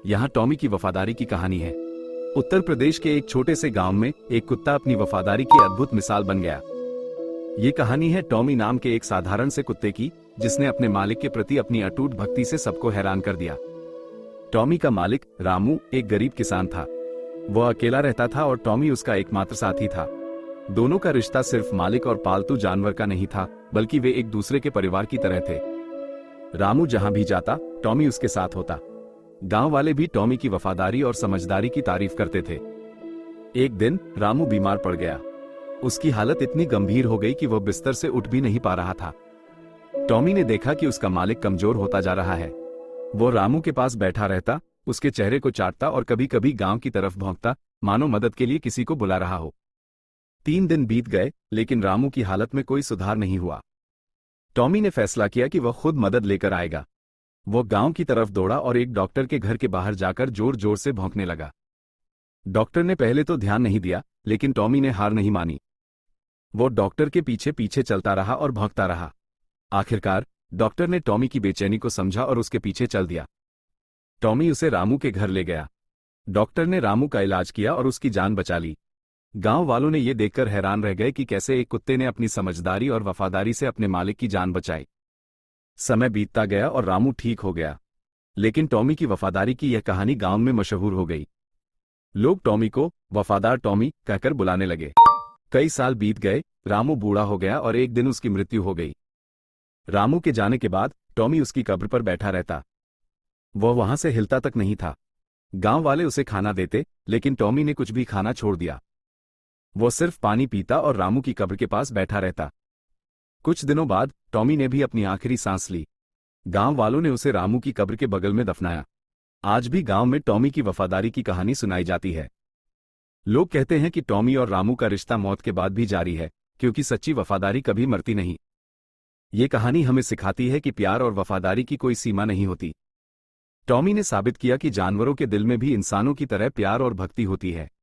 यहाँ टॉमी की वफादारी की कहानी है। उत्तर प्रदेश के एक छोटे से गांव में एक कुत्ता अपनी वफादारी की अद्भुत मिसाल बन गया। ये कहानी है टॉमी नाम के एक साधारण से कुत्ते की, जिसने अपने मालिक के प्रति अपनी अटूट भक्ति से सबको हैरान कर दिया। टॉमी का मालिक रामू एक गरीब किसान था। वह अकेला रहता था और टॉमी उसका एकमात्र साथी था। दोनों का रिश्ता सिर्फ मालिक और पालतू जानवर का नहीं था, बल्कि वे एक दूसरे के परिवार की तरह थे। रामू जहां भी जाता, टॉमी उसके साथ होता। गांव वाले भी टॉमी की वफादारी और समझदारी की तारीफ करते थे। एक दिन रामू बीमार पड़ गया। उसकी हालत इतनी गंभीर हो गई कि वह बिस्तर से उठ भी नहीं पा रहा था। टॉमी ने देखा कि उसका मालिक कमजोर होता जा रहा है। वो रामू के पास बैठा रहता, उसके चेहरे को चाटता और कभी कभी गांव की तरफ भौंकता, मानो मदद के लिए किसी को बुला रहा हो। 3 दिन बीत गए, लेकिन रामू की हालत में कोई सुधार नहीं हुआ। टॉमी ने फैसला किया कि वह खुद मदद लेकर आएगा। वो गांव की तरफ दौड़ा और एक डॉक्टर के घर के बाहर जाकर जोर जोर से भौंकने लगा। डॉक्टर ने पहले तो ध्यान नहीं दिया, लेकिन टॉमी ने हार नहीं मानी। वो डॉक्टर के पीछे पीछे चलता रहा और भौंकता रहा। आखिरकार डॉक्टर ने टॉमी की बेचैनी को समझा और उसके पीछे चल दिया। टॉमी उसे रामू के घर ले गया। डॉक्टर ने रामू का इलाज किया और उसकी जान बचा ली। गांव वालों ने यह देखकर हैरान रह गए कि कैसे एक कुत्ते ने अपनी समझदारी और वफादारी से अपने मालिक की जान बचाई। समय बीतता गया और रामू ठीक हो गया, लेकिन टॉमी की वफादारी की यह कहानी गांव में मशहूर हो गई। लोग टॉमी को वफादार टॉमी कहकर बुलाने लगे। कई साल बीत गए, रामू बूढ़ा हो गया और एक दिन उसकी मृत्यु हो गई। रामू के जाने के बाद टॉमी उसकी कब्र पर बैठा रहता। वह वहां से हिलता तक नहीं था। गांव वाले उसे खाना देते, लेकिन टॉमी ने कुछ भी खाना छोड़ दिया। वो सिर्फ पानी पीता और रामू की कब्र के पास बैठा रहता। कुछ दिनों बाद टॉमी ने भी अपनी आखिरी सांस ली। गांव वालों ने उसे रामू की कब्र के बगल में दफनाया। आज भी गांव में टॉमी की वफादारी की कहानी सुनाई जाती है। लोग कहते हैं कि टॉमी और रामू का रिश्ता मौत के बाद भी जारी है, क्योंकि सच्ची वफादारी कभी मरती नहीं। ये कहानी हमें सिखाती है कि प्यार और वफादारी की कोई सीमा नहीं होती। टॉमी ने साबित किया कि जानवरों के दिल में भी इंसानों की तरह प्यार और भक्ति होती है।